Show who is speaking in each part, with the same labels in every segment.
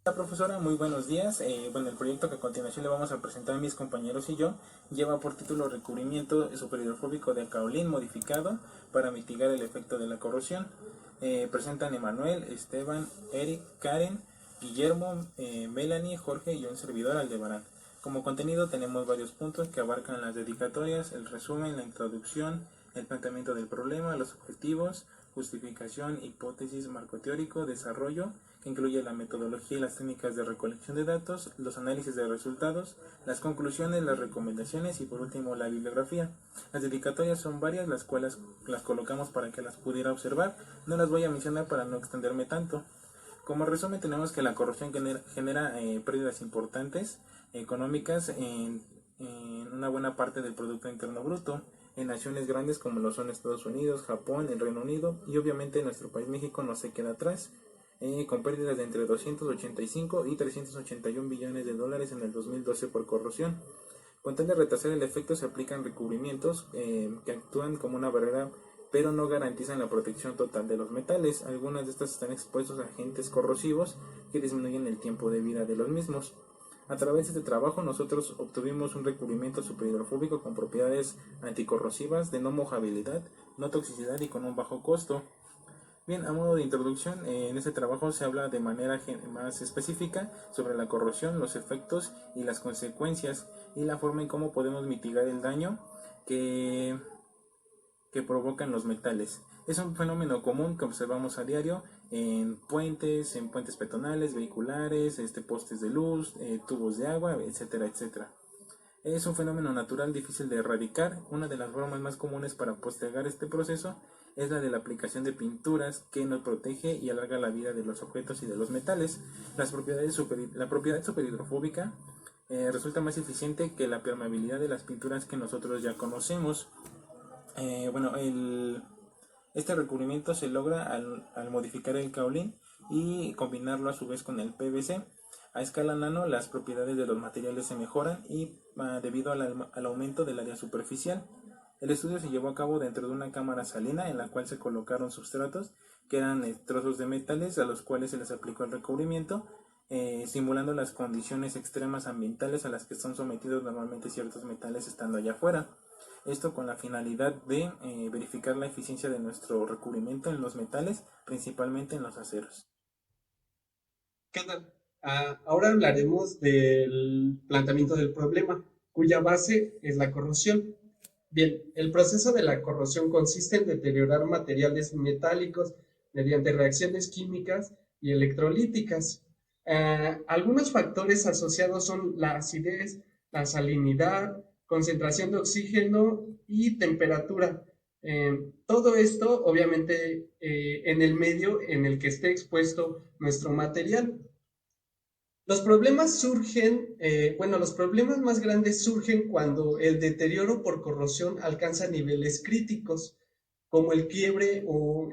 Speaker 1: Hola profesora, muy buenos días. Bueno, el proyecto que a continuación le vamos a presentar mis compañeros y yo lleva por título Recubrimiento superhidrofóbico de caolín modificado para mitigar el efecto de la corrosión. Presentan Emanuel, Esteban, Eric, Karen, Guillermo, Melanie, Jorge y un servidor Aldebarán. Como contenido tenemos varios puntos que abarcan las dedicatorias, el resumen, la introducción, el planteamiento del problema, los objetivos, justificación, hipótesis, marco teórico, desarrollo, que incluye la metodología y las técnicas de recolección de datos, los análisis de resultados, las conclusiones, las recomendaciones y por último la bibliografía. Las dedicatorias son varias, las cuales las colocamos para que las pudiera observar. No las voy a mencionar para no extenderme tanto. Como resumen tenemos que la corrupción genera pérdidas importantes económicas en una buena parte del Producto Interno Bruto, en naciones grandes como lo son Estados Unidos, Japón, el Reino Unido y obviamente nuestro país México no se queda atrás, con pérdidas de entre 285 y 381 billones de dólares en el 2012 por corrosión. Con tal de retrasar el efecto se aplican recubrimientos que actúan como una barrera pero no garantizan la protección total de los metales. Algunas de estas están expuestos a agentes corrosivos que disminuyen el tiempo de vida de los mismos. A través de este trabajo nosotros obtuvimos un recubrimiento superhidrofóbico con propiedades anticorrosivas, de no mojabilidad, no toxicidad y con un bajo costo. Bien, a modo de introducción, en este trabajo se habla de manera más específica sobre la corrosión, los efectos y las consecuencias y la forma en cómo podemos mitigar el daño que que provocan los metales. Es un fenómeno común que observamos a diario en puentes peatonales, vehiculares, postes de luz, tubos de agua, etcétera, etcétera. Es un fenómeno natural difícil de erradicar. Una de las formas más comunes para postergar este proceso es la de la aplicación de pinturas que nos protege y alarga la vida de los objetos y de los metales. La propiedad superhidrofóbica resulta más eficiente que la permeabilidad de las pinturas que nosotros ya conocemos. Bueno, este recubrimiento se logra al modificar el kaolin y combinarlo a su vez con el PVC. A escala nano las propiedades de los materiales se mejoran y debido al aumento del área superficial. El estudio se llevó a cabo dentro de una cámara salina en la cual se colocaron sustratos que eran trozos de metales a los cuales se les aplicó el recubrimiento, simulando las condiciones extremas ambientales a las que son sometidos normalmente ciertos metales estando allá afuera. Esto con la finalidad de verificar la eficiencia de nuestro recubrimiento en los metales, principalmente en los aceros.
Speaker 2: ¿Qué tal? Ahora hablaremos del planteamiento del problema, cuya base es la corrosión. Bien, el proceso de la corrosión consiste en deteriorar materiales metálicos mediante reacciones químicas y electrolíticas. Algunos factores asociados son la acidez, la salinidad, concentración de oxígeno y temperatura. Todo esto, obviamente, en el medio en el que esté expuesto nuestro material. Los problemas más grandes surgen cuando el deterioro por corrosión alcanza niveles críticos, como el quiebre o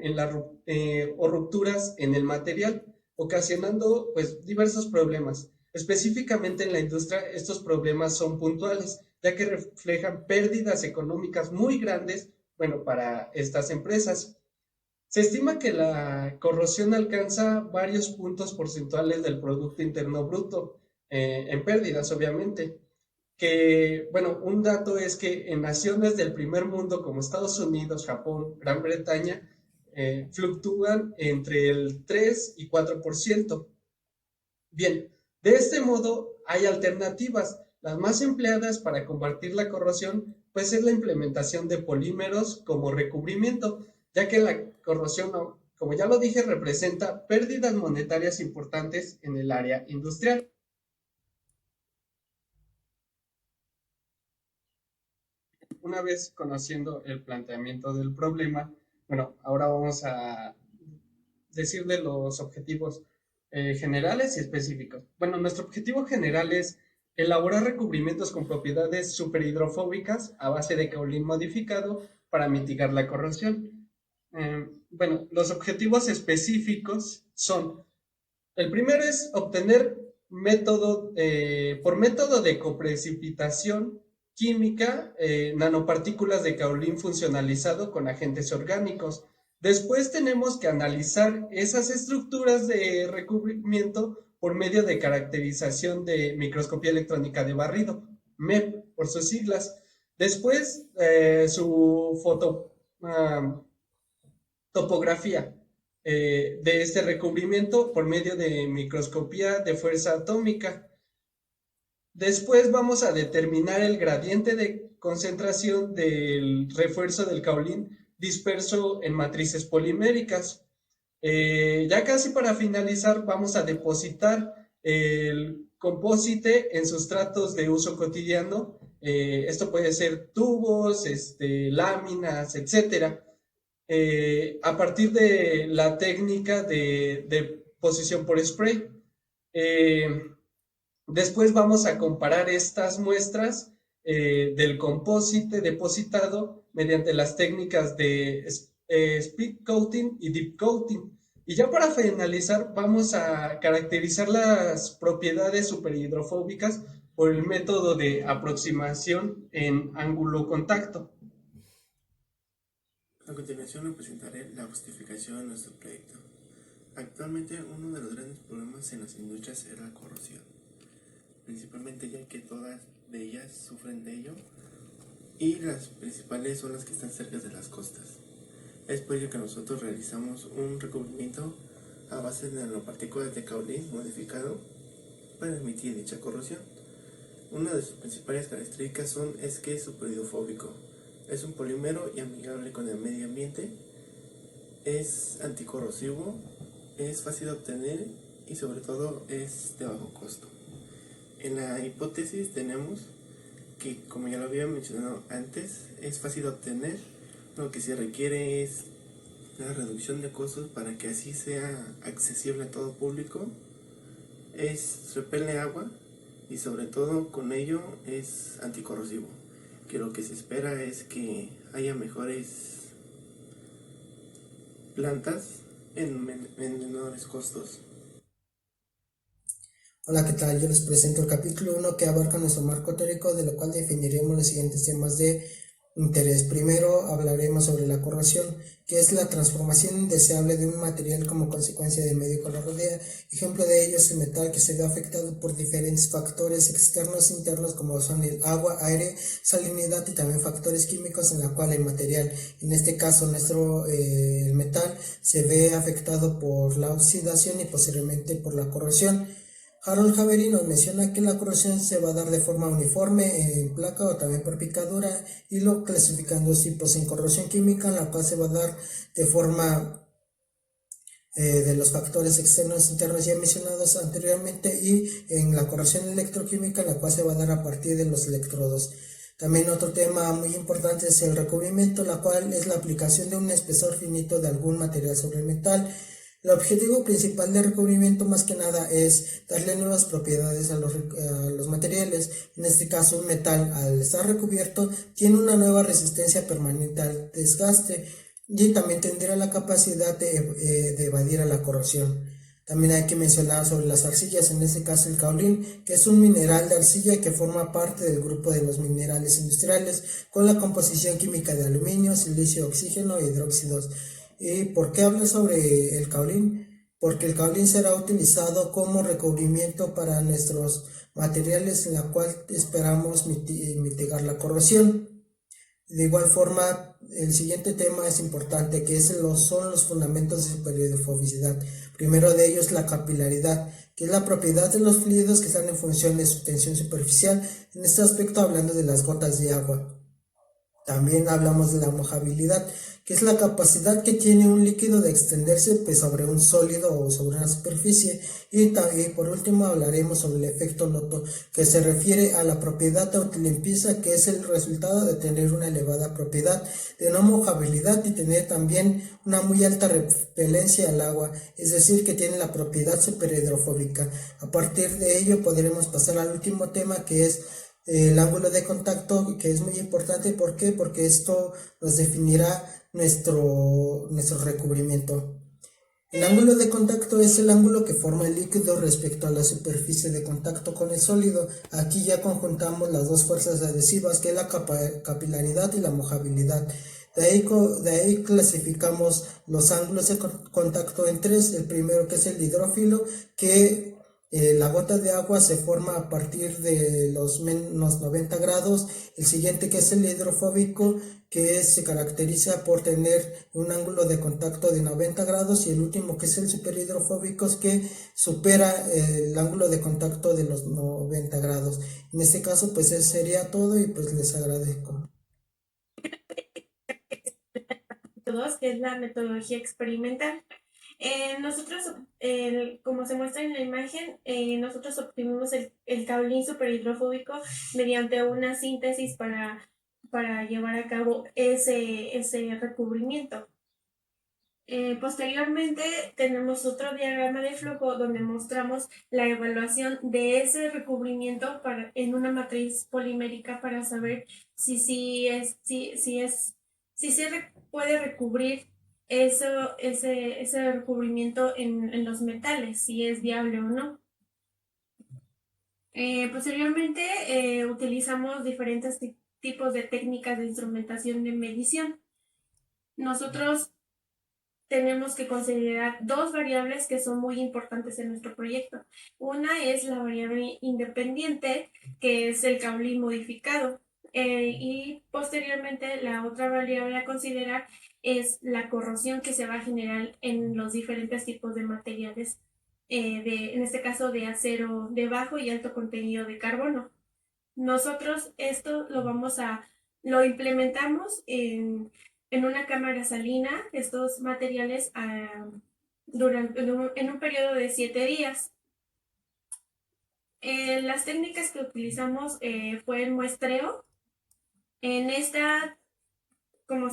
Speaker 2: rupturas en el material, ocasionando pues diversos problemas. Específicamente en la industria, estos problemas son puntuales, ya que reflejan pérdidas económicas muy grandes, bueno, para estas empresas. Se estima que la corrosión alcanza varios puntos porcentuales del Producto Interno Bruto, en pérdidas, obviamente. Que, bueno, un dato es que en naciones del primer mundo como Estados Unidos, Japón, Gran Bretaña, fluctúan entre el 3 y 4%. Bien, de este modo hay alternativas. Las más empleadas para combatir la corrosión, pues es la implementación de polímeros como recubrimiento, ya que la corrosión, como ya lo dije, representa pérdidas monetarias importantes en el área industrial. Una vez conociendo el planteamiento del problema, bueno, ahora vamos a decirle los objetivos generales y específicos. Bueno, nuestro objetivo general es elaborar recubrimientos con propiedades superhidrofóbicas a base de caolín modificado para mitigar la corrosión. Bueno, los objetivos específicos son, el primero es obtener por método de coprecipitación química, nanopartículas de caolín funcionalizado con agentes orgánicos. Después tenemos que analizar esas estructuras de recubrimiento por medio de caracterización de microscopía electrónica de barrido, MEP por sus siglas. Después, su topografía de este recubrimiento por medio de microscopía de fuerza atómica. Después vamos a determinar el gradiente de concentración del refuerzo del caolín disperso en matrices poliméricas. Ya casi para finalizar, vamos a depositar el compósite en sustratos de uso cotidiano. Esto puede ser tubos, láminas, etcétera. A partir de la técnica de posición por spray. Después vamos a comparar estas muestras del compósite depositado mediante las técnicas de speed coating y deep coating. Y ya para finalizar, vamos a caracterizar las propiedades superhidrofóbicas por el método de aproximación en ángulo contacto.
Speaker 3: A continuación les presentaré la justificación de nuestro proyecto. Actualmente uno de los grandes problemas en las industrias es la corrosión, principalmente ya que todas de ellas sufren de ello y las principales son las que están cerca de las costas. Es por ello que nosotros realizamos un recubrimiento a base de nanopartículas de caolín modificado para emitir dicha corrosión. Una de sus principales características es que es superhidrofóbico. Es un polímero y amigable con el medio ambiente, es anticorrosivo, es fácil de obtener y sobre todo es de bajo costo. En la hipótesis tenemos que, como ya lo había mencionado antes, es fácil de obtener, lo que se requiere es la reducción de costos para que así sea accesible a todo público, repele agua y sobre todo con ello es anticorrosivo, que lo que se espera es que haya mejores plantas en menores costos.
Speaker 4: Hola, ¿qué tal? Yo les presento el capítulo 1 que abarca nuestro marco teórico, de lo cual definiremos los siguientes temas de interés. Primero hablaremos sobre la corrosión, que es la transformación indeseable de un material como consecuencia del medio que lo rodea. Ejemplo de ello es el metal, que se ve afectado por diferentes factores externos e internos como son el agua, aire, salinidad y también factores químicos en la cual el material, en este caso el metal, se ve afectado por la oxidación y posteriormente por la corrosión. Harold Havery nos menciona que la corrosión se va a dar de forma uniforme en placa o también por picadura, y lo clasifica en dos tipos: en corrosión química, en la cual se va a dar de forma de los factores externos e internos ya mencionados anteriormente, y en la corrosión electroquímica, la cual se va a dar a partir de los electrodos. También otro tema muy importante es el recubrimiento, la cual es la aplicación de un espesor finito de algún material sobre el metal. El objetivo principal del recubrimiento más que nada es darle nuevas propiedades a los materiales. En este caso, un metal, al estar recubierto, tiene una nueva resistencia permanente al desgaste y también tendrá la capacidad de evadir a la corrosión. También hay que mencionar sobre las arcillas, en este caso el caolín, que es un mineral de arcilla que forma parte del grupo de los minerales industriales, con la composición química de aluminio, silicio, oxígeno e hidróxidos. ¿Y por qué hablo sobre el caolín? Porque el caolín será utilizado como recubrimiento para nuestros materiales, en la cual esperamos mitigar la corrosión. De igual forma, el siguiente tema es importante, que son los fundamentos de superhidrofobicidad. Primero de ellos, la capilaridad, que es la propiedad de los fluidos que están en función de su tensión superficial, en este aspecto hablando de las gotas de agua. También hablamos de la mojabilidad, que es la capacidad que tiene un líquido de extenderse sobre un sólido o sobre una superficie. Y por último hablaremos sobre el efecto Loto, que se refiere a la propiedad de autolimpieza, que es el resultado de tener una elevada propiedad de no mojabilidad y tener también una muy alta repelencia al agua, es decir, que tiene la propiedad superhidrofóbica. A partir de ello podremos pasar al último tema, que es el ángulo de contacto, que es muy importante. ¿Por qué? Porque esto nos definirá nuestro recubrimiento. El ángulo de contacto es el ángulo que forma el líquido respecto a la superficie de contacto con el sólido. Aquí ya conjuntamos las dos fuerzas adhesivas, que es la capilaridad y la mojabilidad. De ahí clasificamos los ángulos de contacto en tres. El primero, que es el hidrófilo, que La gota de agua se forma a partir de los menos 90 grados. El siguiente, que es el hidrofóbico, se caracteriza por tener un ángulo de contacto de 90 grados. Y el último, que es el superhidrofóbico, es que supera el ángulo de contacto de los 90 grados. En este caso, pues eso sería todo y pues les agradezco.
Speaker 5: Que es la metodología experimental. Nosotros, como se muestra en la imagen, nosotros obtuvimos el caolín superhidrofóbico mediante una síntesis para llevar a cabo ese recubrimiento. Posteriormente tenemos otro diagrama de flujo donde mostramos la evaluación de ese recubrimiento en una matriz polimérica para saber si se puede recubrir ese recubrimiento en los metales, si es viable o no. Posteriormente utilizamos diferentes tipos de técnicas de instrumentación de medición. Nosotros tenemos que considerar dos variables que son muy importantes en nuestro proyecto. Una es la variable independiente, que es el caolín modificado. Y posteriormente la otra variable a considerar es la corrosión que se va a generar en los diferentes tipos de materiales, en este caso de acero de bajo y alto contenido de carbono. Nosotros esto lo implementamos en una cámara salina, estos materiales en un periodo de 7 días. Las técnicas que utilizamos fue el muestreo. En esta, como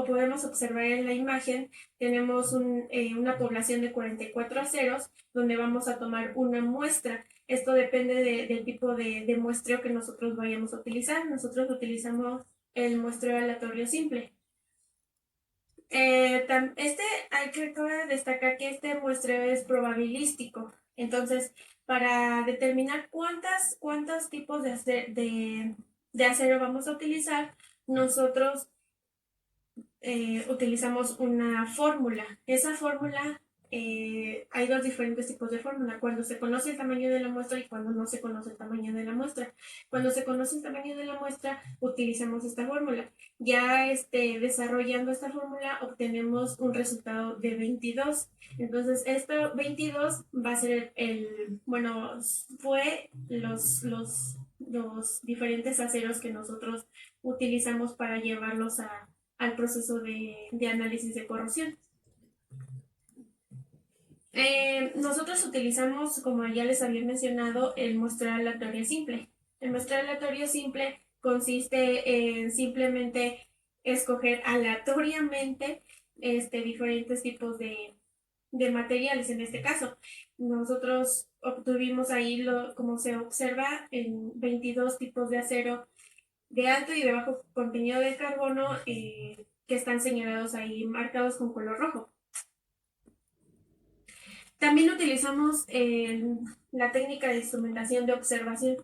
Speaker 5: podemos observar en la imagen, tenemos una población de 44 aceros donde vamos a tomar una muestra. Esto depende del tipo de muestreo que nosotros vayamos a utilizar. Nosotros utilizamos el muestreo aleatorio simple. Hay que destacar que este muestreo es probabilístico. Entonces, para determinar cuántos tipos de acero vamos a utilizar, nosotros utilizamos una fórmula. Esa fórmula, hay dos diferentes tipos de fórmula: cuando se conoce el tamaño de la muestra y cuando no se conoce el tamaño de la muestra. Cuando se conoce el tamaño de la muestra, utilizamos esta fórmula. Ya desarrollando esta fórmula, obtenemos un resultado de 22. Entonces, este 22 va a ser fue los diferentes aceros que nosotros utilizamos para llevarlos al proceso de análisis de corrosión. Nosotros utilizamos, como ya les había mencionado, el muestreo aleatorio simple. El muestreo aleatorio simple consiste en simplemente escoger aleatoriamente diferentes tipos de materiales. En este caso, nosotros obtuvimos ahí, como se observa, en 22 tipos de acero de alto y de bajo contenido de carbono, que están señalados ahí, marcados con color rojo. También utilizamos la técnica de instrumentación de observación,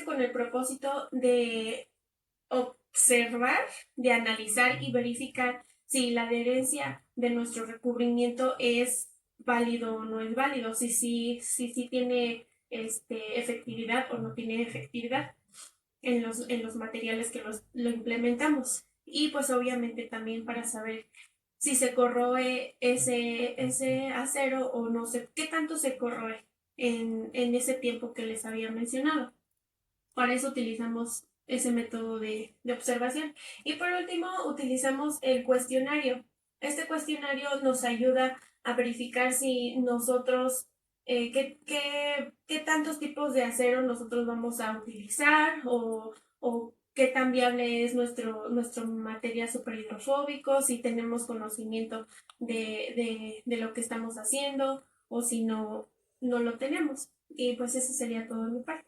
Speaker 5: con el propósito de observar, de analizar y verificar si la adherencia de nuestro recubrimiento es válido o no es válido, si tiene efectividad o no tiene efectividad en los materiales que lo implementamos. Y pues obviamente también para saber si se corroe ese acero o no sé qué tanto se corroe en ese tiempo que les había mencionado. Para eso utilizamos ese método de observación. Y por último, utilizamos el cuestionario. Este cuestionario nos ayuda a verificar si nosotros, qué tantos tipos de acero nosotros vamos a utilizar, o qué tan viable es nuestro material superhidrofóbico, si tenemos conocimiento de lo que estamos haciendo o si no lo tenemos. Y pues eso sería todo de mi parte.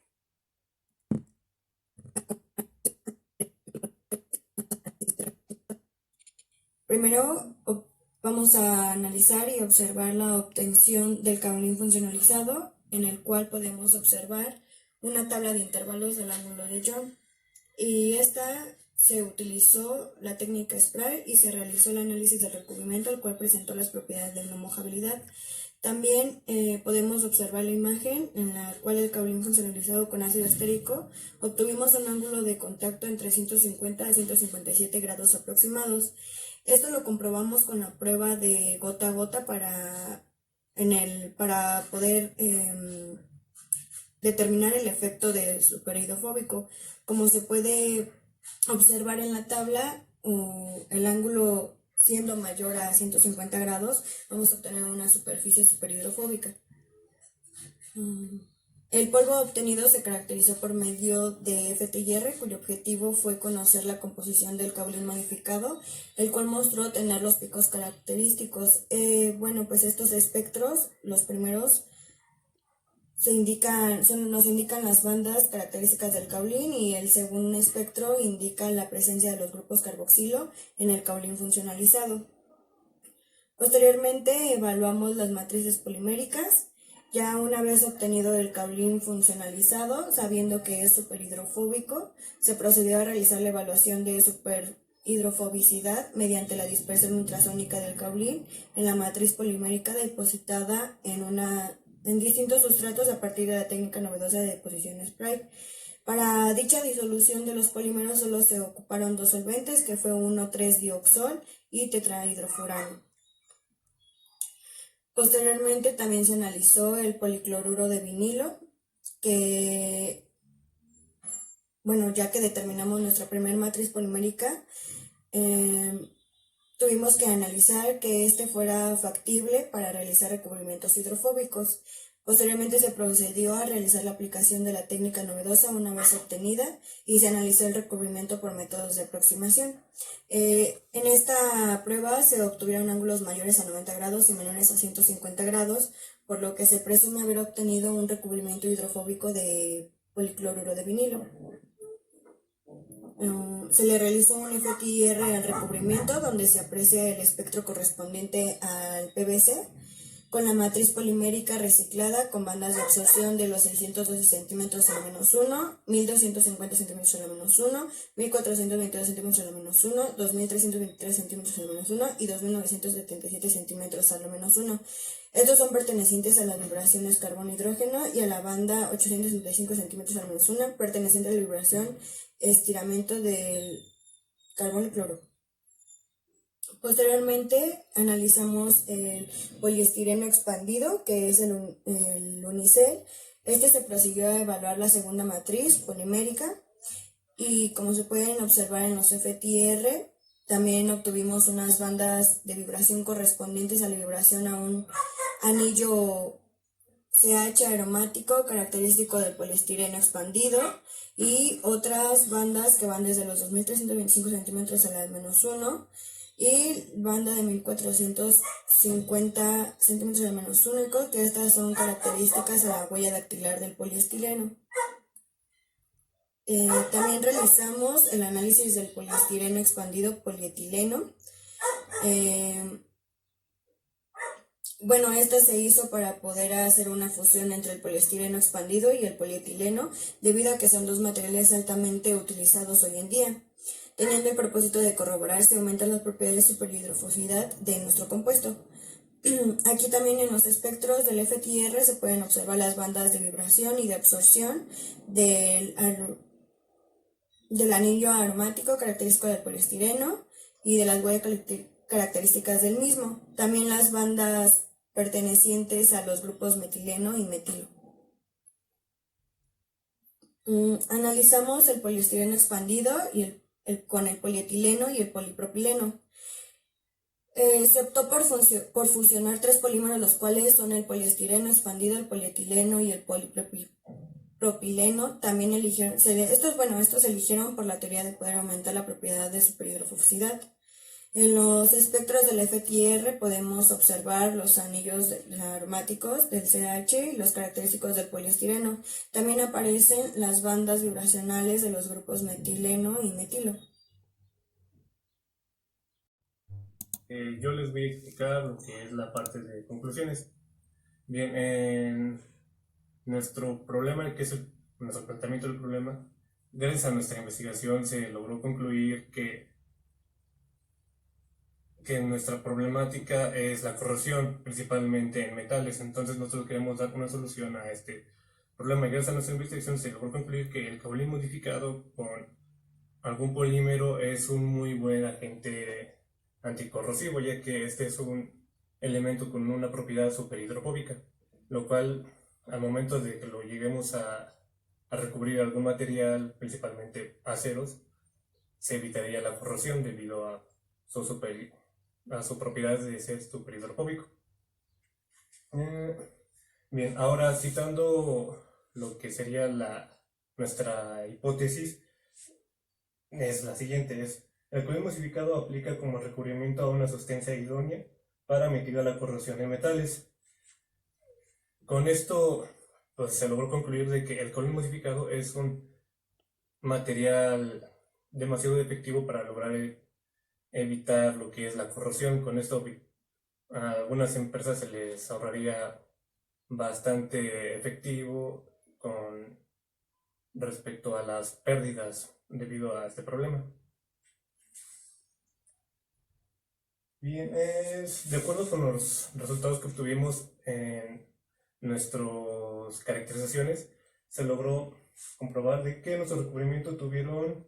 Speaker 6: Primero vamos a analizar y observar la obtención del caolín funcionalizado, en el cual podemos observar una tabla de intervalos del ángulo de Young. Y esta se utilizó la técnica SPRAE y se realizó el análisis del recubrimiento, el cual presentó las propiedades de no mojabilidad, También podemos observar la imagen en la cual el caulín funcionalizado con ácido estérico obtuvimos un ángulo de contacto entre 150 a 157 grados aproximados. Esto lo comprobamos con la prueba de gota a gota para poder determinar el efecto de superhidrofóbico. Como se puede observar en la tabla, el ángulo siendo mayor a 150 grados, vamos a obtener una superficie superhidrofóbica. El polvo obtenido se caracterizó por medio de FTIR, cuyo objetivo fue conocer la composición del caulín modificado, el cual mostró tener los picos característicos. Pues estos espectros, los primeros, nos indican las bandas características del caulín, y el segundo espectro indica la presencia de los grupos carboxilo en el caulín funcionalizado. Posteriormente evaluamos las matrices poliméricas. Ya una vez obtenido el caulín funcionalizado, sabiendo que es superhidrofóbico, se procedió a realizar la evaluación de superhidrofobicidad mediante la dispersión ultrasónica del caulín en la matriz polimérica depositada en distintos sustratos a partir de la técnica novedosa de deposición Sprague. Para dicha disolución de los polímeros solo se ocuparon 2 solventes, que fue 1,3-dioxol y tetrahidrofurano. Posteriormente también se analizó el policloruro de vinilo, que, ya que determinamos nuestra primera matriz polimérica, tuvimos que analizar que este fuera factible para realizar recubrimientos hidrofóbicos. Posteriormente se procedió a realizar la aplicación de la técnica novedosa una vez obtenida, y se analizó el recubrimiento por métodos de aproximación. En esta prueba se obtuvieron ángulos mayores a 90 grados y menores a 150 grados, por lo que se presume haber obtenido un recubrimiento hidrofóbico de policloruro de vinilo. Se le realizó un FTIR al recubrimiento, donde se aprecia el espectro correspondiente al PVC, con la matriz polimérica reciclada con bandas de absorción de los 612 centímetros a la -1, 1250 centímetros a la -1, 1422 centímetros a la -1, 2323 centímetros a la -1 y 2977 centímetros a la -1. Estos son pertenecientes a las vibraciones carbono-hidrógeno y a la banda 865 centímetros a la -1, perteneciente a la vibración estiramiento del carbono y cloro. Posteriormente analizamos el poliestireno expandido, que es el unicel. Se prosiguió a evaluar la segunda matriz polimérica, y como se pueden observar en los FTIR, también obtuvimos unas bandas de vibración correspondientes a la vibración a un anillo CH aromático característico del poliestireno expandido, y otras bandas que van desde los 2325 centímetros a la -1 y banda de 1450 centímetros a la -1, que estas son características a la huella dactilar del poliestireno. También realizamos el análisis del poliestireno expandido polietileno. Esta se hizo para poder hacer una fusión entre el poliestireno expandido y el polietileno, debido a que son dos materiales altamente utilizados hoy en día, teniendo el propósito de corroborar si aumentan las propiedades de superhidrofobicidad de nuestro compuesto. Aquí también en los espectros del FTIR se pueden observar las bandas de vibración y de absorción del anillo aromático característico del poliestireno y de las huellas características del mismo. También las bandas pertenecientes a los grupos metileno y metilo. Analizamos el poliestireno expandido y con el polietileno y el polipropileno. Se optó por fusionar 3 polímeros, los cuales son el poliestireno expandido, el polietileno y el polipropileno. También estos se eligieron por la teoría de poder aumentar la propiedad de superhidrofobicidad. En los espectros del FTIR podemos observar los anillos aromáticos del CH y los característicos del poliestireno. También aparecen las bandas vibracionales de los grupos metileno y metilo.
Speaker 7: Yo les voy a explicar lo que es la parte de conclusiones. Bien, en nuestro problema, que es nuestro planteamiento del problema, gracias a nuestra investigación se logró concluir que que nuestra problemática es la corrosión, principalmente en metales. Entonces nosotros queremos dar una solución a este problema. Y gracias a nuestra investigación se logró concluir que el caolín modificado con algún polímero es un muy buen agente anticorrosivo, ya que este es un elemento con una propiedad superhidrofóbica, lo cual al momento de que lo lleguemos a recubrir algún material, principalmente aceros, se evitaría la corrosión debido a su propiedad de ser superhidrofóbico. Bien, ahora citando lo que sería nuestra hipótesis, es la siguiente: el caolín modificado aplica como recubrimiento a una sustancia idónea para mitigar la corrosión de metales. Con esto, pues, se logró concluir de que el caolín modificado es un material demasiado efectivo para lograr evitar lo que es la corrosión. Con esto a algunas empresas se les ahorraría bastante efectivo con respecto a las pérdidas debido a este problema. Bien, de acuerdo con los resultados que obtuvimos en nuestras caracterizaciones, se logró comprobar de que nuestro recubrimiento tuvieron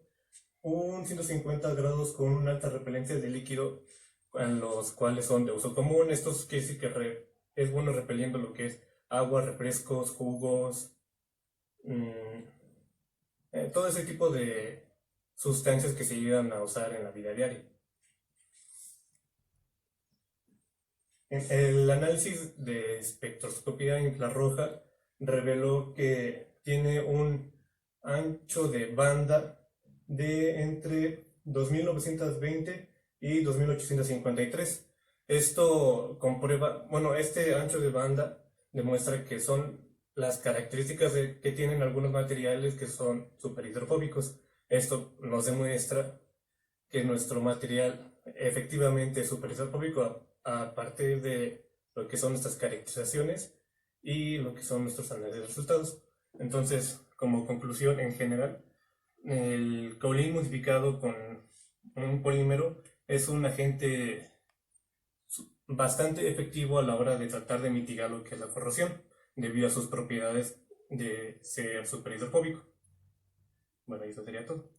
Speaker 7: un 150 grados con una alta repelencia de líquido, en los cuales son de uso común. Esto quiere decir que es bueno repeliendo lo que es agua, refrescos, jugos, todo ese tipo de sustancias que se llegan a usar en la vida diaria. El análisis de espectroscopía infrarroja reveló que tiene un ancho de banda de entre 2920 y 2853. Esto comprueba, este ancho de banda demuestra que son las características que tienen algunos materiales que son superhidrofóbicos. Esto nos demuestra que nuestro material efectivamente es superhidrofóbico a partir de lo que son nuestras caracterizaciones y lo que son nuestros análisis de resultados. Entonces, como conclusión en general, el caolín modificado con un polímero es un agente bastante efectivo a la hora de tratar de mitigar lo que es la corrosión, debido a sus propiedades de ser superhidrofóbico. Bueno, eso sería todo.